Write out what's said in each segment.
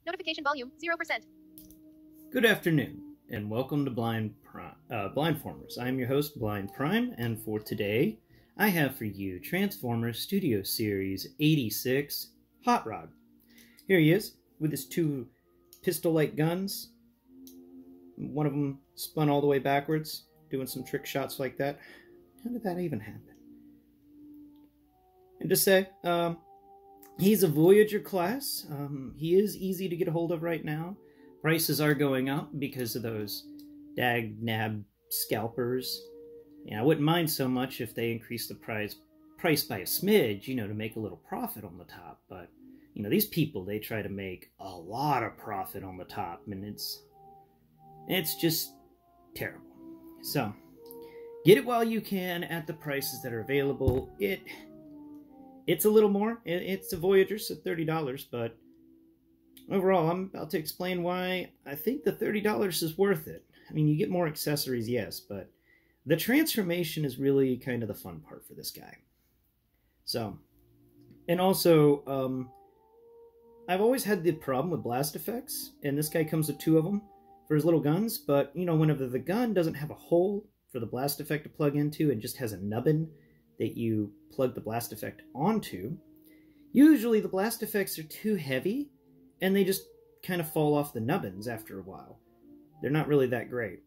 Notification volume 0%. Good afternoon, and welcome to Blindformers. I'm your host, Blind Prime, and for today, I have for you Transformers Studio Series 86 Hot Rod. Here he is, with his two pistol-like guns. One of them spun all the way backwards, doing some trick shots like that. How did that even happen? And to say, he's a Voyager class. He is easy to get a hold of right now. Prices are going up because of those dag-nab scalpers. I wouldn't mind so much if they increased the price by a smidge, to make a little profit on the top. But, these people, they try to make a lot of profit on the top, and it's just terrible. So, get it while you can at the prices that are available. It's a little more. It's a Voyager, so $30, but overall, I'm about to explain why I think the $30 is worth it. I mean, you get more accessories, yes, but the transformation is really kind of the fun part for this guy. So, and also, I've always had the problem with blast effects, and this guy comes with two of them for his little guns, but, whenever the gun doesn't have a hole for the blast effect to plug into and just has a nubbin that you plug the blast effect onto, usually the blast effects are too heavy, and they just kind of fall off the nubbins after a while. They're not really that great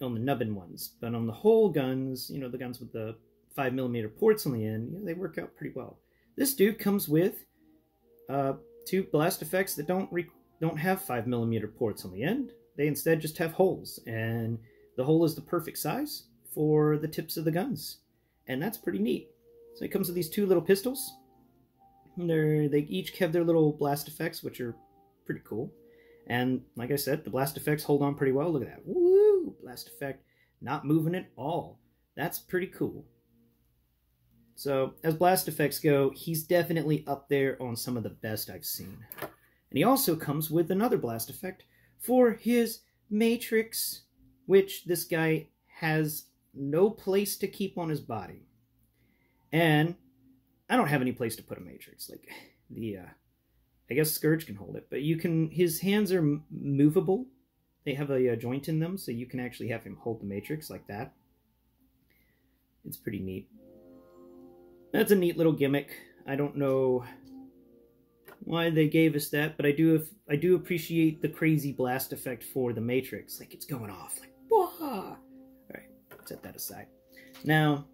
on the nubbin ones, but on the whole guns, the guns with the 5mm ports on the end, they work out pretty well. This dude comes with two blast effects that don't have 5mm ports on the end. They instead just have holes, and the hole is the perfect size for the tips of the guns, and that's pretty neat. So it comes with these two little pistols. They each have their little blast effects, which are pretty cool. And like I said, the blast effects hold on pretty well. Look at that. Woo! Blast effect not moving at all. That's pretty cool. So, as blast effects go, he's definitely up there on some of the best I've seen. And he also comes with another blast effect for his Matrix, which this guy has no place to keep on his body. And I don't have any place to put a Matrix. Like, I guess Scourge can hold it, but his hands are movable. They have a joint in them, so you can actually have him hold the Matrix like that. It's pretty neat. That's a neat little gimmick. I don't know why they gave us that, but I do appreciate the crazy blast effect for the Matrix. Like, it's going off. Like, wah! Alright, set that aside. Now,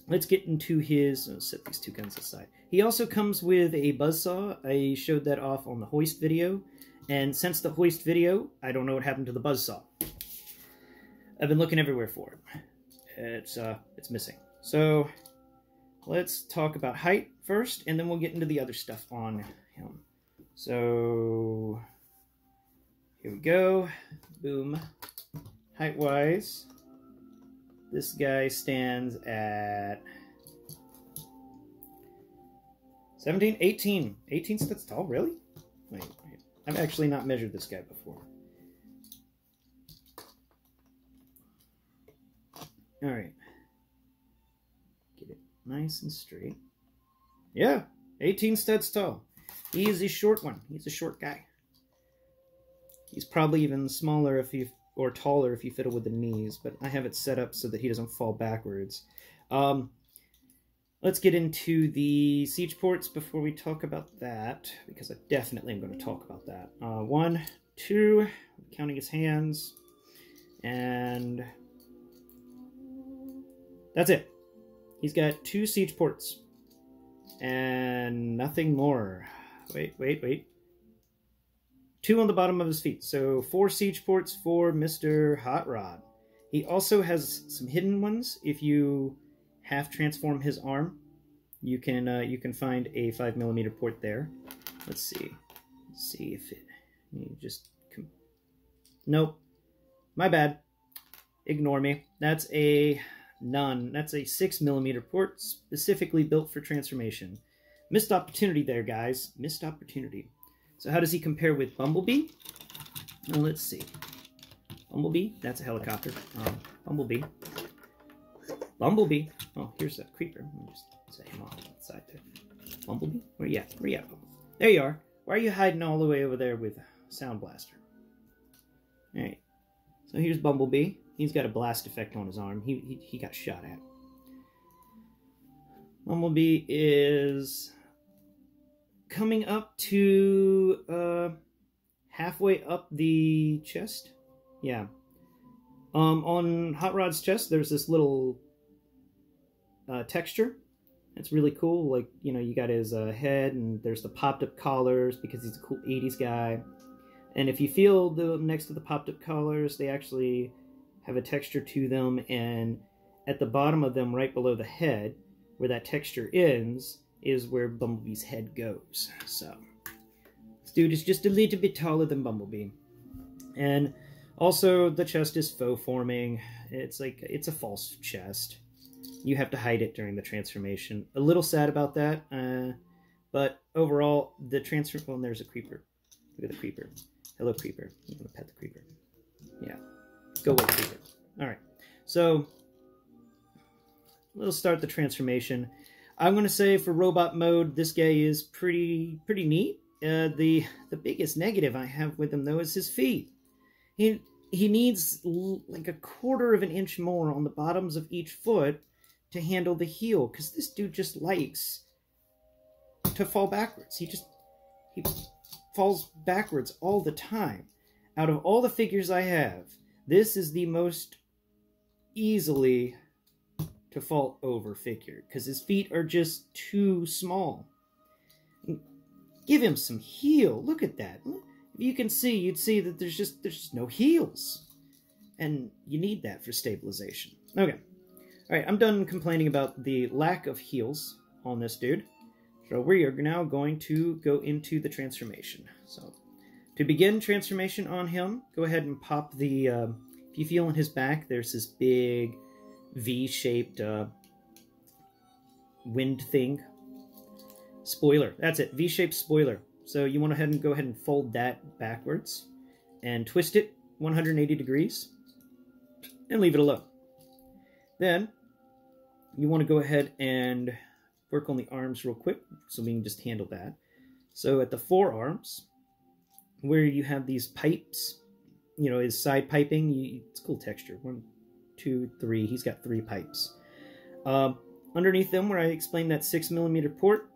let's get into his... I'll set these two guns aside. He also comes with a buzzsaw. I showed that off on the Hoist video. And since the Hoist video, I don't know what happened to the buzzsaw. I've been looking everywhere for it. It's missing. So, let's talk about height first, and then we'll get into the other stuff on him. So, here we go. Boom. Height-wise, this guy stands at 17, 18. 18 that's tall, really? Wait. I've actually not measured this guy before. Alright. Get it nice and straight. Yeah, 18 studs tall. He is a short one. He's a short guy. He's probably even smaller or taller if you fiddle with the knees, but I have it set up so that he doesn't fall backwards. Let's get into the siege ports before we talk about that, because I definitely am going to talk about that. 1, 2, counting his hands, and that's it. He's got 2 siege ports, and nothing more. Wait. 2 on the bottom of his feet, so 4 siege ports for Mr. Hot Rod. He also has some hidden ones. If you half transform his arm, you can find a 5mm port there. Let's see if it. Nope, my bad. Ignore me. That's a none. That's a 6mm port specifically built for transformation. Missed opportunity there, guys. Missed opportunity. So how does he compare with Bumblebee? Well, let's see. Bumblebee, that's a helicopter. Bumblebee. Oh, here's that creeper. Let me just set him off on the side there. Bumblebee? Where you at? There you are. Why are you hiding all the way over there with Sound Blaster? Alright. So here's Bumblebee. He's got a blast effect on his arm. He got shot at. Bumblebee is coming up to halfway up the chest. Yeah. On Hot Rod's chest, there's this little texture. It's really cool. Like, you know, you got his head, and there's the popped up collars because he's a cool 80s guy. And if you feel next to the popped up collars, they actually have a texture to them. And at the bottom of them, right below the head, where that texture ends, is where Bumblebee's head goes. So this dude is just a little bit taller than Bumblebee. And also, the chest is faux forming. It's like, it's a false chest. You have to hide it during the transformation. A little sad about that, but overall, the transfer... Well, there's a creeper. Look at the creeper. Hello, creeper. I'm gonna pet the creeper. Yeah. Go away, creeper. Alright. So, we'll start the transformation. I'm gonna say for robot mode, this guy is pretty neat. The biggest negative I have with him, though, is his feet. He needs like a 1/4 of an inch more on the bottoms of each foot to handle the heel, because this dude just likes to fall backwards. He falls backwards all the time. Out of all the figures I have, this is the most easily to fall over figure, because his feet are just too small. Give him some heel. Look at that. If you can see, you'd see that there's just no heels. And you need that for stabilization. Okay. Alright, I'm done complaining about the lack of heels on this dude. So we are now going to go into the transformation. So, to begin transformation on him, go ahead and pop the... if you feel in his back, there's this big V-shaped wind thing. Spoiler. That's it. V-shaped spoiler. So you want to go ahead and fold that backwards and twist it 180 degrees and leave it alone. Then you want to go ahead and work on the arms real quick so we can just handle that. So at the forearms, where you have these pipes, you know, his side piping, it's cool texture. 1, 2, 3. He's got 3 pipes. Underneath them, where I explained that 6mm port,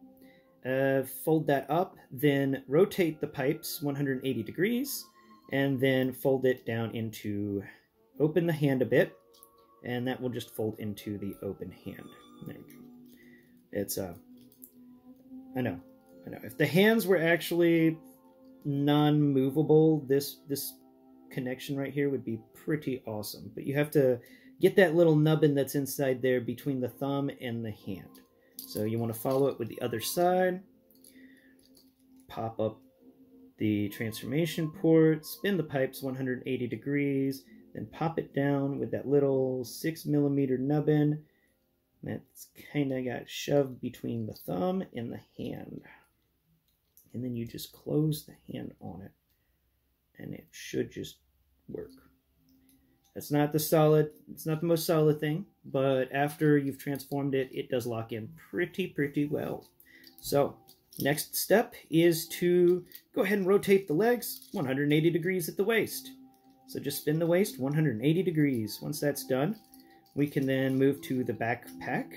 fold that up, then rotate the pipes 180 degrees, and then fold it down into, open the hand a bit, and that will just fold into the open hand. There we go. It's, I know. If the hands were actually non-movable, this connection right here would be pretty awesome. But you have to get that little nubbin that's inside there between the thumb and the hand. So you want to follow it with the other side. Pop up the transformation port, spin the pipes 180 degrees, then pop it down with that little 6mm nubbin. That's kind of got shoved between the thumb and the hand. And then you just close the hand on it, and it should just work. It's not the most solid thing, but after you've transformed it, it does lock in pretty well. So, next step is to go ahead and rotate the legs 180 degrees at the waist. So just spin the waist 180 degrees. Once that's done, we can then move to the backpack.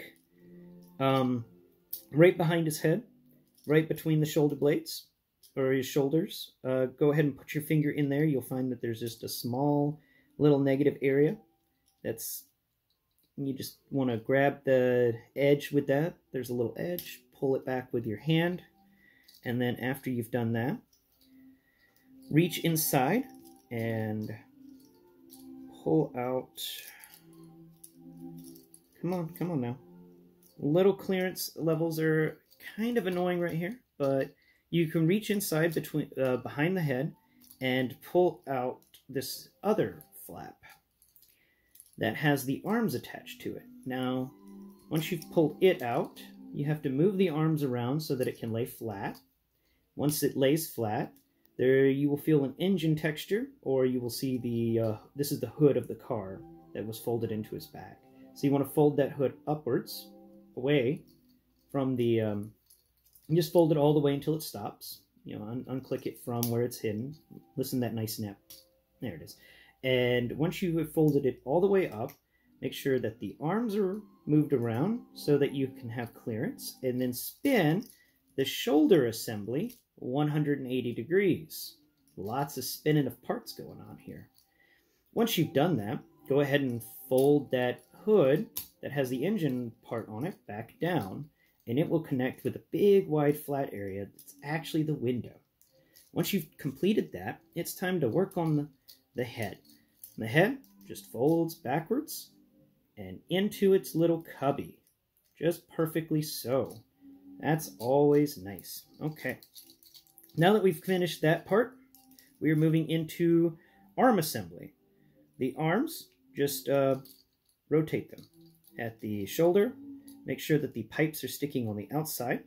Right behind his head, right between the shoulder blades, or his shoulders, go ahead and put your finger in there. You'll find that there's just a small little negative area. You just want to grab the edge with that. There's a little edge. Pull it back with your hand. And then after you've done that, reach inside and pull out. Come on now. Little clearance levels are kind of annoying right here, but you can reach inside between behind the head and pull out this other flap that has the arms attached to it. Now, once you've pulled it out, you have to move the arms around so that it can lay flat. Once it lays flat, there you will feel an engine texture, or you will see the, this is the hood of the car that was folded into his back. So you want to fold that hood upwards, away from the, just fold it all the way until it stops. unclick it from where it's hidden. Listen to that nice snap. There it is. And once you have folded it all the way up, make sure that the arms are moved around so that you can have clearance, and then spin the shoulder assembly 180 degrees. Lots of spinning of parts going on here. Once you've done that, go ahead and fold that hood that has the engine part on it back down, and it will connect with a big wide flat area that's actually the window. Once you've completed that, it's time to work on the head. The head just folds backwards and into its little cubby. Just perfectly so. That's always nice. Okay. Now that we've finished that part, we are moving into arm assembly. The arms, just rotate them at the shoulder. Make sure that the pipes are sticking on the outside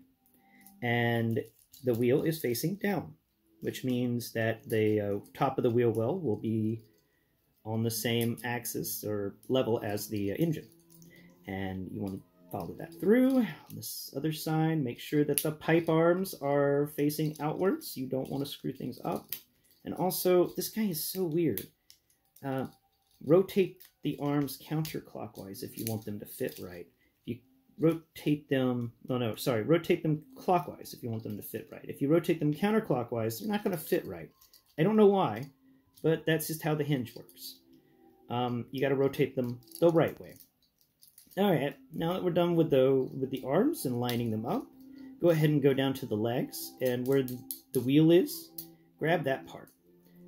and the wheel is facing down, which means that the top of the wheel well will be on the same axis or level as the engine. And you want to follow that through. On this other side, make sure that the pipe arms are facing outwards. You don't want to screw things up. And also, this guy is so weird. Rotate the arms counterclockwise if you want them to fit right. If you rotate them, rotate them clockwise if you want them to fit right. If you rotate them counterclockwise, they're not going to fit right. I don't know why, but that's just how the hinge works. You got to rotate them the right way. All right, now that we're done with the arms and lining them up, go ahead and go down to the legs, and where the wheel is, grab that part.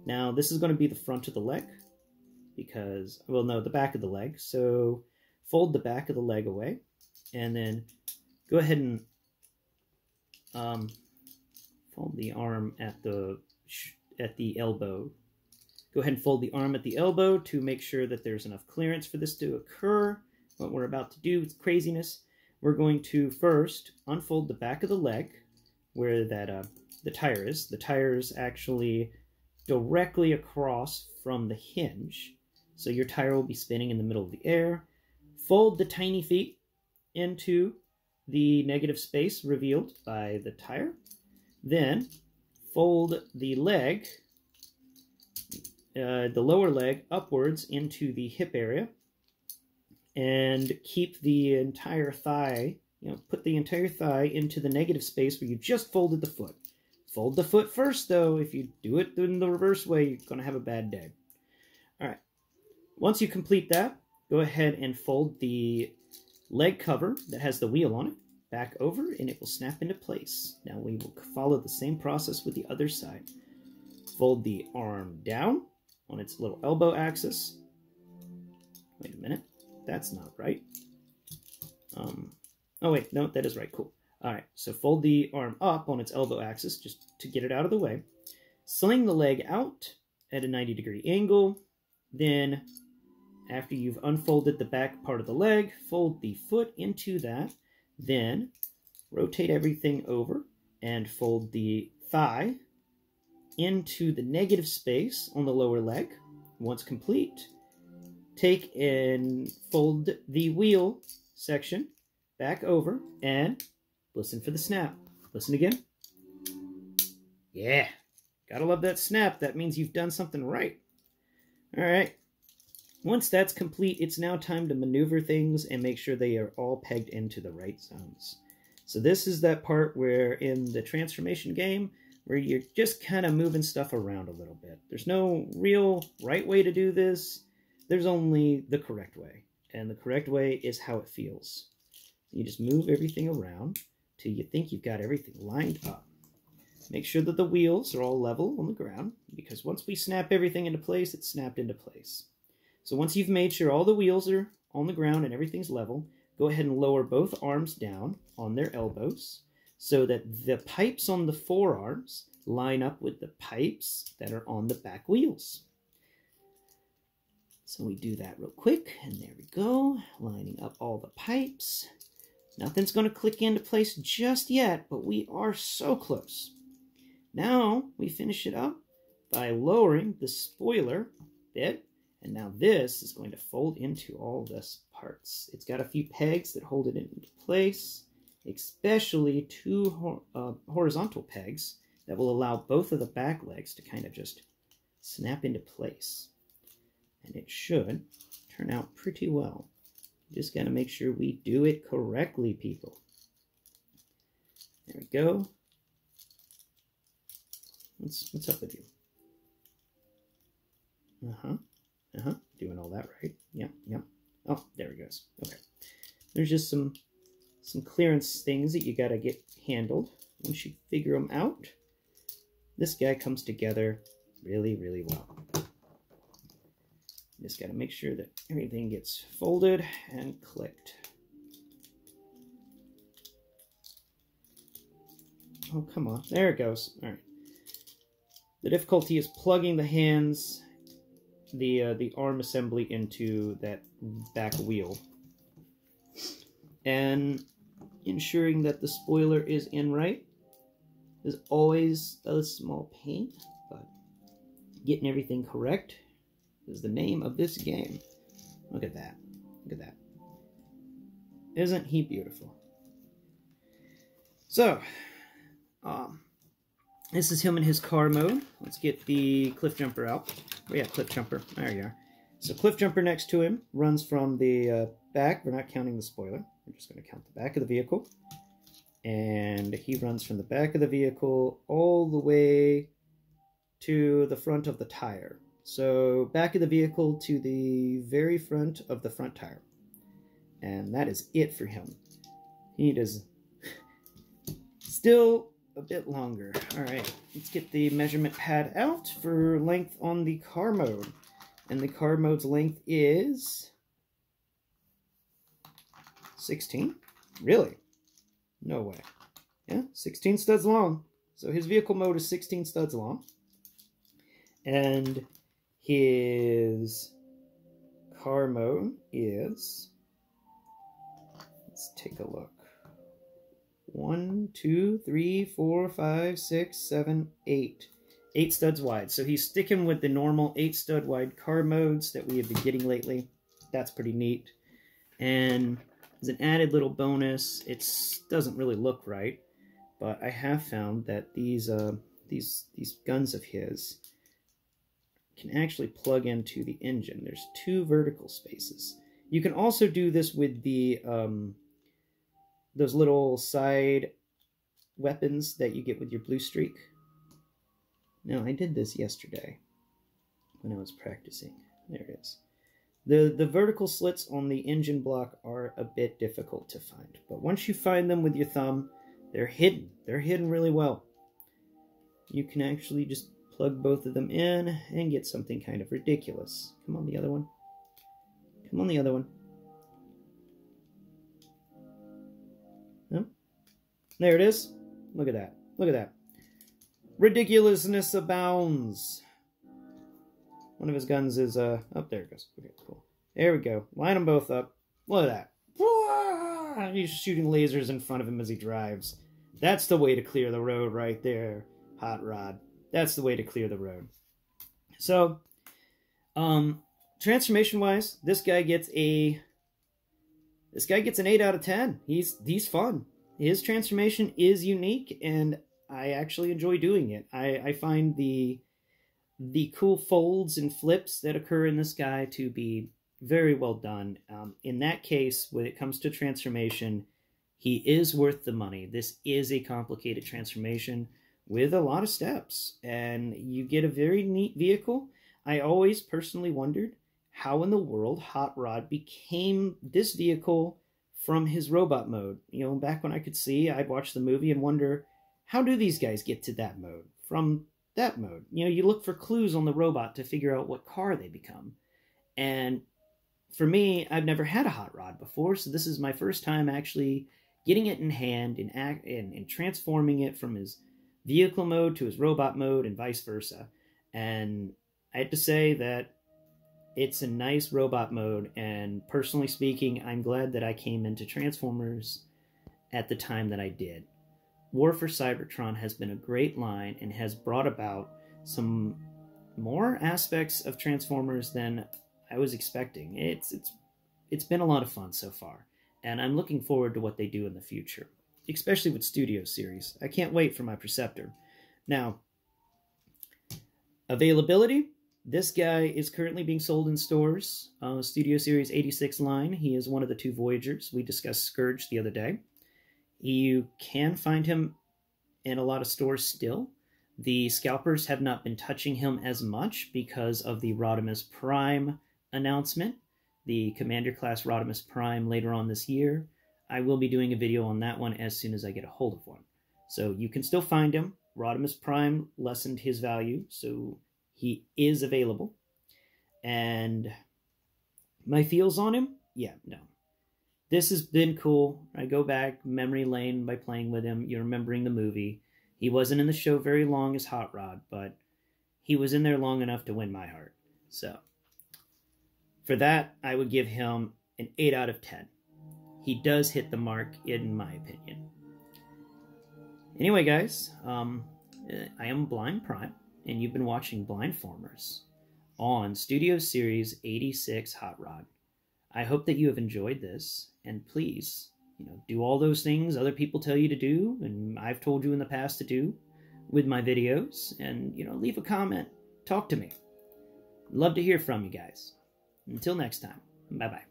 Now, this is going to be the front of the leg, because, well, no, the back of the leg. So fold the back of the leg away, and then go ahead and fold the arm at the elbow. Go ahead and fold the arm at the elbow to make sure that there's enough clearance for this to occur. What we're about to do is craziness. We're going to first unfold the back of the leg where that the tire is. The tire is actually directly across from the hinge. So your tire will be spinning in the middle of the air. Fold the tiny feet into the negative space revealed by the tire. Then fold the leg, the lower leg, upwards into the hip area. And keep the entire thigh, put the entire thigh into the negative space where you just folded the foot. Fold the foot first, though. If you do it in the reverse way, you're going to have a bad day. All right. Once you complete that, go ahead and fold the leg cover that has the wheel on it back over, and it will snap into place. Now we will follow the same process with the other side. Fold the arm down on its little elbow axis. Wait a minute. That's not right. Oh wait, no, that is right. Cool. All right, so fold the arm up on its elbow axis just to get it out of the way. Sling the leg out at a 90-degree angle. Then, after you've unfolded the back part of the leg, fold the foot into that. Then, rotate everything over and fold the thigh into the negative space on the lower leg. Once complete, take and fold the wheel section back over and listen for the snap. Listen again. Yeah, gotta love that snap. That means you've done something right. All right. Once that's complete, it's now time to maneuver things and make sure they are all pegged into the right zones. So this is that part where in the transformation game where you're just kind of moving stuff around a little bit. There's no real right way to do this. There's only the correct way, and the correct way is how it feels. You just move everything around till you think you've got everything lined up. Make sure that the wheels are all level on the ground, because once we snap everything into place, it's snapped into place. So once you've made sure all the wheels are on the ground and everything's level, go ahead and lower both arms down on their elbows so that the pipes on the forearms line up with the pipes that are on the back wheels. So we do that real quick, and there we go, lining up all the pipes. Nothing's going to click into place just yet, but we are so close. Now we finish it up by lowering the spoiler bit, and now this is going to fold into all this parts. It's got a few pegs that hold it into place, especially two horizontal pegs that will allow both of the back legs to kind of just snap into place. And it should turn out pretty well. Just got to make sure we do it correctly, people. There we go. What's up with you? Doing all that right. Yep. Oh, there he goes. Okay. There's just some clearance things that you got to get handled. Once you figure them out, this guy comes together really, really well. Just got to make sure that everything gets folded and clicked. Oh, come on. There it goes. All right. The difficulty is plugging the hands, the arm assembly into that back wheel. And ensuring that the spoiler is in right is always a small pain, but getting everything correct is the name of this game. Look at that. Look at that. Isn't he beautiful? So, this is him in his car mode. Let's get the cliff jumper out. Oh yeah, cliff jumper. There you are. So cliff jumper next to him runs from the back. We're not counting the spoiler. We're just going to count the back of the vehicle. And he runs from the back of the vehicle all the way to the front of the tire. So back of the vehicle to the very front of the front tire. And that is it for him. He does still a bit longer. All right, let's get the measurement pad out for length on the car mode. And the car mode's length is 16. Really? No way. Yeah, 16 studs long. So his vehicle mode is 16 studs long. And his car mode is, let's take a look. 1, 2, 3, 4, 5, 6, 7, 8. 8 studs wide. So he's sticking with the normal 8 stud wide car modes that we have been getting lately. That's pretty neat. And as an added little bonus, it doesn't really look right, but I have found that these guns of his can actually plug into the engine. There's 2 vertical spaces. You can also do this with the those little side weapons that you get with your blue streak. No, I did this yesterday when I was practicing. There it is. The vertical slits on the engine block are a bit difficult to find, but once you find them with your thumb, they're hidden. They're hidden really well. You can actually just plug both of them in and get something kind of ridiculous. Come on, the other one. Come on, the other one. No? There it is. Look at that. Look at that. Ridiculousness abounds. One of his guns is, oh, there it goes. Okay, cool. There we go. Line them both up. Look at that. He's shooting lasers in front of him as he drives. That's the way to clear the road right there, Hot Rod. That's the way to clear the road. So, transformation-wise, this guy gets an 8 out of 10. He's fun. His transformation is unique, and I actually enjoy doing it. I find the cool folds and flips that occur in this guy to be very well done. In that case, when it comes to transformation, he is worth the money. This is a complicated transformation with a lot of steps, and you get a very neat vehicle. I always personally wondered how in the world Hot Rod became this vehicle from his robot mode. You know, back when I could see, I'd watch the movie and wonder, how do these guys get to that mode from that mode? You know, you look for clues on the robot to figure out what car they become. And for me, I've never had a Hot Rod before, so this is my first time actually getting it in hand and transforming it from his vehicle mode to his robot mode and vice versa. And I have to say that it's a nice robot mode, and personally speaking, I'm glad that I came into Transformers at the time that I did. War for Cybertron has been a great line and has brought about some more aspects of Transformers than I was expecting. It's been a lot of fun so far, and I'm looking forward to what they do in the future, especially with Studio Series. I can't wait for my Perceptor. Now, availability. This guy is currently being sold in stores. Studio Series 86 line. He is one of the 2 Voyagers. We discussed Scourge the other day. You can find him in a lot of stores still. The scalpers have not been touching him as much because of the Rodimus Prime announcement, the Commander Class Rodimus Prime later on this year. I will be doing a video on that one as soon as I get a hold of one. So you can still find him. Rodimus Prime lessened his value, so he is available. And my feels on him? Yeah, no. This has been cool. I go back memory lane by playing with him. You're remembering the movie. He wasn't in the show very long as Hot Rod, but he was in there long enough to win my heart. So, for that, I would give him an 8 out of 10. He does hit the mark, in my opinion. Anyway, guys, I am Blind Prime, and you've been watching Blindformers on Studio Series 86 Hot Rod. I hope that you have enjoyed this, and please, do all those things other people tell you to do, and I've told you in the past to do with my videos, and, leave a comment. Talk to me. Love to hear from you guys. Until next time, bye-bye.